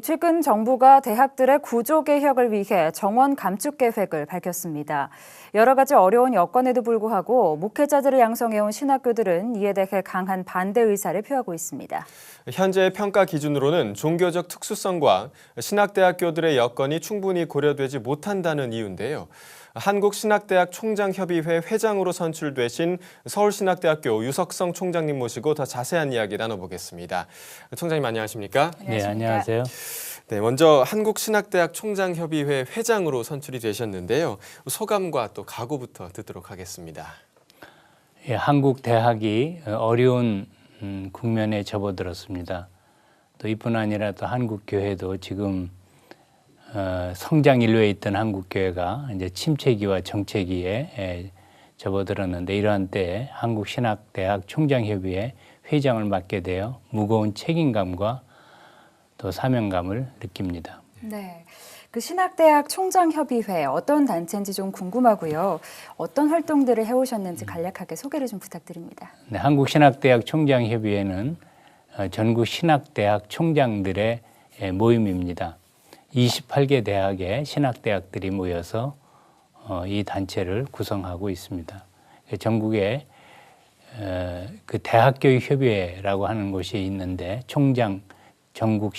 최근 정부가 대학들의 구조 개혁을 위해 정원 감축 계획을 밝혔습니다. 여러 가지 어려운 여건에도 불구하고 목회자들을 양성해온 신학교들은 이에 대해 강한 반대 의사를 표하고 있습니다. 현재 평가 기준으로는 종교적 특수성과 신학대학교들의 여건이 충분히 고려되지 못한다는 이유인데요. 한국신학대학 총장협의회 회장으로 선출되신 서울신학대학교 유석성 총장님 모시고 더 자세한 이야기 나눠보겠습니다. 총장님 안녕하십니까? 네, 안녕하세요. 네, 먼저 한국신학대학 총장협의회 회장으로 선출이 되셨는데요. 소감과 또 각오부터 듣도록 하겠습니다. 예, 한국 대학이 어려운 국면에 접어들었습니다. 또 이뿐 아니라 또 한국 교회도 지금 성장 인류에 있던 한국 교회가 이제 침체기와 정체기에 접어들었는데 이러한 때에 한국신학대학 총장협의회 회장을 맡게 되어 무거운 책임감과 또 사명감을 느낍니다. 네, 그 신학대학 총장협의회 어떤 단체인지 좀 궁금하고요. 어떤 활동들을 해오셨는지 간략하게 소개를 좀 부탁드립니다. 네, 한국신학대학 총장협의회는 전국 신학대학 총장들의 모임입니다. 28개 대학의 신학대학들이 모여서 이 단체를 구성하고 있습니다. 전국에 그 대학교육협의회라고 하는 곳이 있는데 전국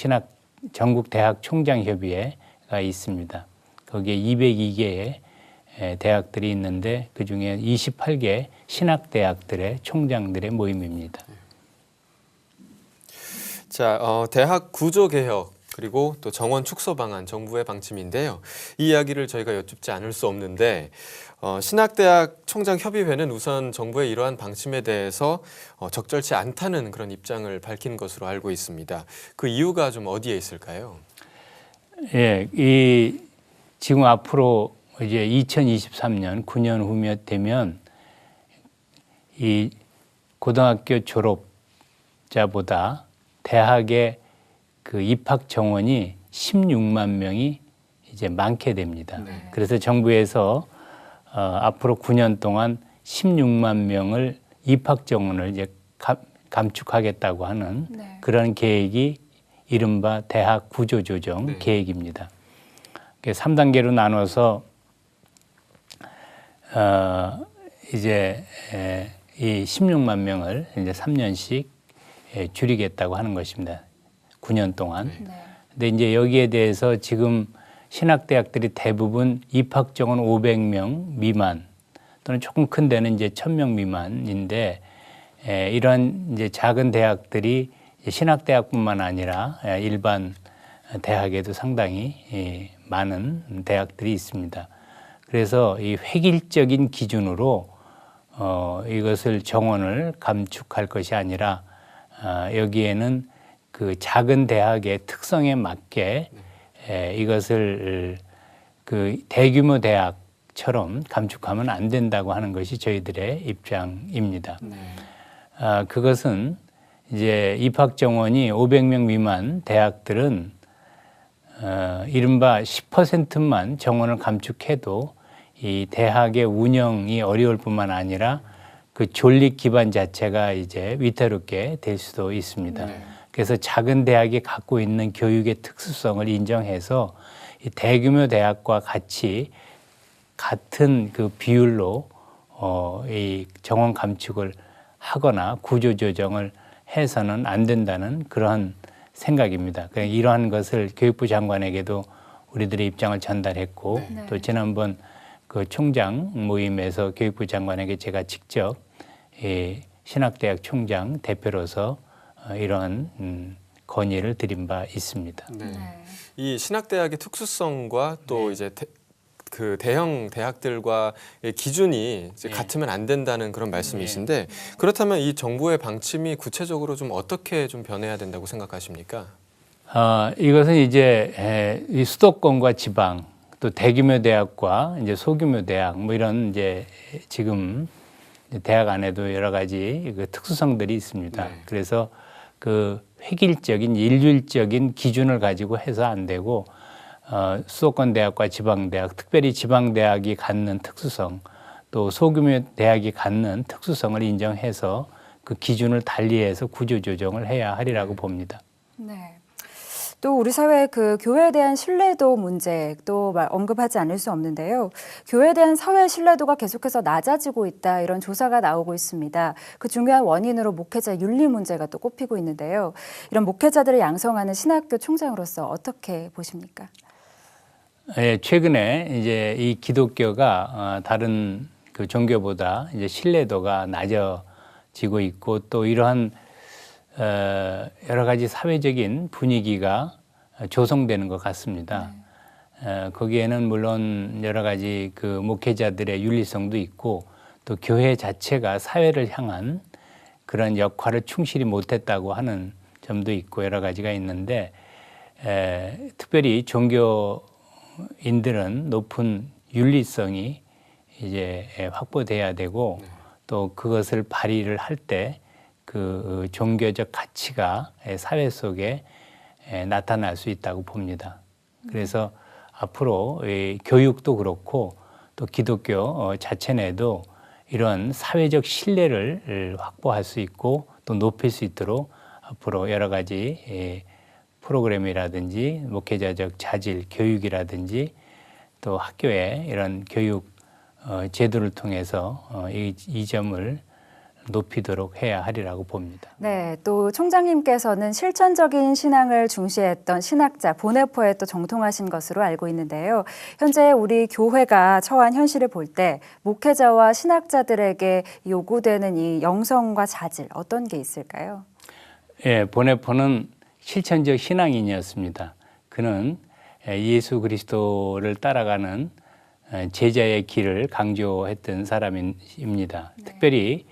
대학 총장협의회가 있습니다. 거기에 202개의 대학들이 있는데 그중에 28개 신학대학들의 총장들의 모임입니다. 자, 대학 구조 개혁 그리고 또 정원 축소 방안 정부의 방침인데요. 이 이야기를 저희가 여쭙지 않을 수 없는데 신학대학 총장협의회는 우선 정부의 이러한 방침에 대해서 적절치 않다는 그런 입장을 밝힌 것으로 알고 있습니다. 그 이유가 좀 어디에 있을까요? 예, 지금 앞으로 이제 2023년 9년 후면 되면 이 고등학교 졸업자보다 대학의 그 입학 정원이 16만 명이 이제 많게 됩니다. 네. 그래서 정부에서 앞으로 9년 동안 16만 명을 입학 정원을 이제 감축하겠다고 하는 네. 그런 계획이 이른바 대학 구조조정 네. 계획입니다. 3단계로 나눠서 이제 이 16만 명을 이제 3년씩 줄이겠다고 하는 것입니다. 9년 동안. 네. 근데 이제 여기에 대해서 지금 신학대학들이 대부분 입학 정원 500명 미만 또는 조금 큰 데는 이제 1000명 미만인데 이런 이제 작은 대학들이 신학대학뿐만 아니라 일반 대학에도 상당히 많은 대학들이 있습니다. 그래서 이 획일적인 기준으로 이것을 정원을 감축할 것이 아니라 여기에는 그 작은 대학의 특성에 맞게 이것을 그 대규모 대학처럼 감축하면 안 된다고 하는 것이 저희들의 입장입니다. 네. 그것은 이제 입학 정원이 500명 미만 대학들은 이른바 10%만 정원을 감축해도 이 대학의 운영이 어려울 뿐만 아니라 그 존립 기반 자체가 이제 위태롭게 될 수도 있습니다. 네. 그래서 작은 대학이 갖고 있는 교육의 특수성을 인정해서 이 대규모 대학과 같은 그 비율로 이 정원 감축을 하거나 구조 조정을 해서는 안 된다는 그런 생각입니다. 이러한 것을 교육부 장관에게도 우리들의 입장을 전달했고 네. 또 지난번 그 총장 모임에서 교육부 장관에게 제가 직접 신학대학 총장 대표로서 이러한 건의를 드린 바 있습니다. 네. 네. 이 신학대학의 특수성과 또 이제 그 대형 대학들과의 기준이 이제 같으면 안 된다는 그런 말씀이신데 그렇다면 이 정부의 방침이 구체적으로 좀 어떻게 좀 변해야 된다고 생각하십니까? 이것은 이제 이 수도권과 지방 또 대규모 대학과 이제 소규모 대학 뭐 이런 이제 지금 대학 안에도 여러 가지 그 특수성들이 있습니다. 네. 그래서 그 획일적인 일률적인 기준을 가지고 해서 안 되고 수도권 대학과 지방 대학, 특별히 지방 대학이 갖는 특수성, 또 소규모 대학이 갖는 특수성을 인정해서 그 기준을 달리해서 구조 조정을 해야 하리라고 봅니다. 네. 또 우리 사회의 그 교회에 대한 신뢰도 문제 또 언급하지 않을 수 없는데요. 교회에 대한 사회 신뢰도가 계속해서 낮아지고 있다 이런 조사가 나오고 있습니다. 그 중요한 원인으로 목회자 윤리 문제가 또 꼽히고 있는데요. 이런 목회자들을 양성하는 신학교 총장으로서 어떻게 보십니까? 예, 최근에 이제 이 기독교가 다른 그 종교보다 이제 신뢰도가 낮아지고 있고 또 이러한 여러 가지 사회적인 분위기가 조성되는 것 같습니다. 거기에는 물론 여러 가지 그 목회자들의 윤리성도 있고 또 교회 자체가 사회를 향한 그런 역할을 충실히 못했다고 하는 점도 있고 여러 가지가 있는데 특별히 종교인들은 높은 윤리성이 이제 확보돼야 되고 또 그것을 발휘를 할 때 그 종교적 가치가 사회 속에 나타날 수 있다고 봅니다. 그래서 앞으로 교육도 그렇고 또 기독교 자체 내도 이런 사회적 신뢰를 확보할 수 있고 또 높일 수 있도록 앞으로 여러 가지 프로그램이라든지 목회자적 자질, 교육이라든지 또 학교에 이런 교육 제도를 통해서 이 점을 높이도록 해야 하리라고 봅니다. 네, 또 총장님께서는 실천적인 신앙을 중시했던 신학자 보네포에 또 정통하신 것으로 알고 있는데요. 현재 우리 교회가 처한 현실을 볼 때 목회자와 신학자들에게 요구되는 이 영성과 자질 어떤 게 있을까요? 예, 보네포는 실천적 신앙인이었습니다. 그는 예수 그리스도를 따라가는 제자의 길을 강조했던 사람입니다. 네. 특별히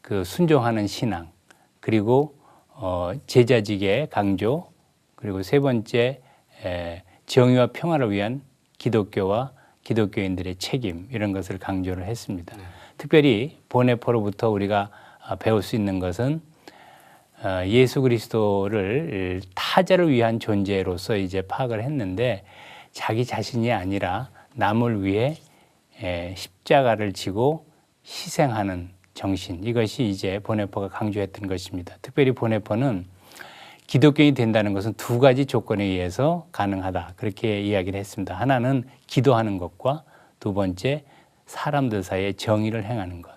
그 순종하는 신앙, 그리고 제자직의 강조, 그리고 세 번째 정의와 평화를 위한 기독교와 기독교인들의 책임 이런 것을 강조를 했습니다. 네. 특별히 보네포로부터 우리가 배울 수 있는 것은 예수 그리스도를 타자를 위한 존재로서 이제 파악을 했는데 자기 자신이 아니라 남을 위해 십자가를 지고 희생하는 정신, 이것이 이제 보네포가 강조했던 것입니다. 특별히 보네포는 기독교인이 된다는 것은 두 가지 조건에 의해서 가능하다 그렇게 이야기를 했습니다. 하나는 기도하는 것과 두 번째 사람들 사이에 정의를 행하는 것.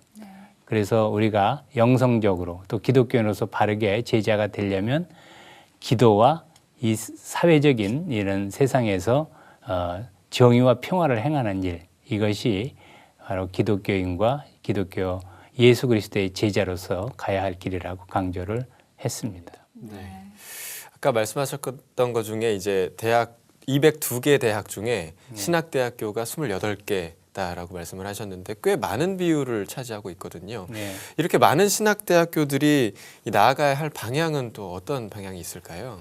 그래서 우리가 영성적으로 또 기독교인으로서 바르게 제자가 되려면 기도와 이 사회적인 이런 세상에서 정의와 평화를 행하는 일, 이것이 바로 기독교인과 기독교 예수 그리스도의 제자로서 가야 할 길이라고 강조를 했습니다. 네. 아까 말씀하셨던 것 중에 이제 대학 202개 대학 중에 신학대학교가 28개다라고 말씀을 하셨는데 꽤 많은 비율을 차지하고 있거든요. 네. 이렇게 많은 신학대학교들이 나아가야 할 방향은 또 어떤 방향이 있을까요?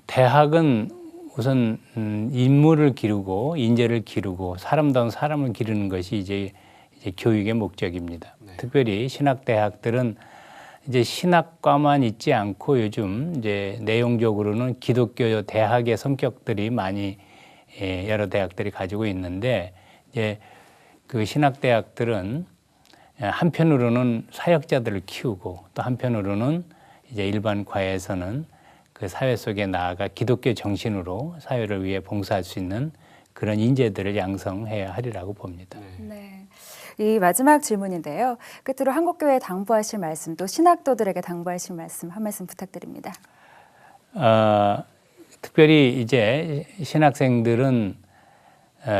대학은 우선 인물을 기르고 인재를 기르고 사람다운 사람을 기르는 것이 이제 교육의 목적입니다. 네. 특별히 신학대학들은 이제 신학과만 있지 않고 요즘 이제 내용적으로는 기독교 대학의 성격들이 많이 여러 대학들이 가지고 있는데 이제 그 신학대학들은 한편으로는 사역자들을 키우고 또 한편으로는 이제 일반 과에서는 그 사회 속에 나아가 기독교 정신으로 사회를 위해 봉사할 수 있는 그런 인재들을 양성해야 하리라고 봅니다. 네. 이 마지막 질문인데요. 끝으로 한국교회에 당부하실 말씀, 또 신학도들에게 당부하실 말씀 한 말씀 부탁드립니다. 특별히 이제 신학생들은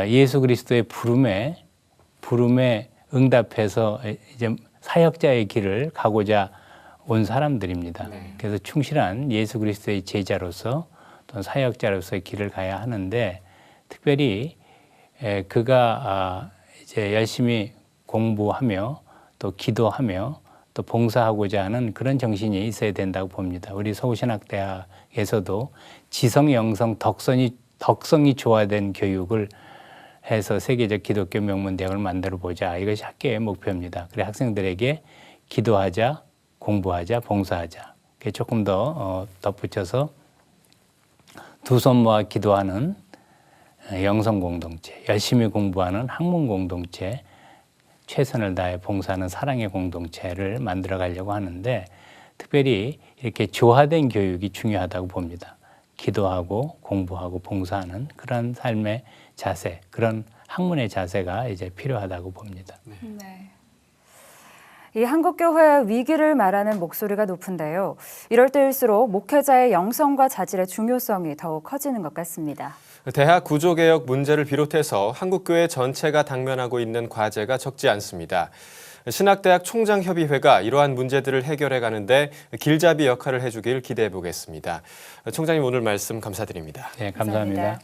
예수 그리스도의 부름에 응답해서 이제 사역자의 길을 가고자 온 사람들입니다. 네. 그래서 충실한 예수 그리스도의 제자로서 또 사역자로서의 길을 가야 하는데 특별히 그가 이제 열심히 공부하며 또 기도하며 또 봉사하고자 하는 그런 정신이 있어야 된다고 봅니다. 우리 서울신학대학에서도 지성, 영성, 덕성이 조화된 교육을 해서 세계적 기독교 명문대학을 만들어 보자. 이것이 학교의 목표입니다. 그래서 학생들에게 기도하자, 공부하자, 봉사하자. 조금 더 덧붙여서 두 손 모아 기도하는 영성 공동체, 열심히 공부하는 학문 공동체, 최선을 다해 봉사하는 사랑의 공동체를 만들어 가려고 하는데 특별히 이렇게 조화된 교육이 중요하다고 봅니다. 기도하고 공부하고 봉사하는 그런 삶의 자세, 그런 학문의 자세가 이제 필요하다고 봅니다. 네. 이 한국교회의 위기를 말하는 목소리가 높은데요. 이럴 때일수록 목회자의 영성과 자질의 중요성이 더욱 커지는 것 같습니다. 대학 구조개혁 문제를 비롯해서 한국교회 전체가 당면하고 있는 과제가 적지 않습니다. 신학대학 총장협의회가 이러한 문제들을 해결해 가는데 길잡이 역할을 해주길 기대해 보겠습니다. 총장님 오늘 말씀 감사드립니다. 네, 감사합니다.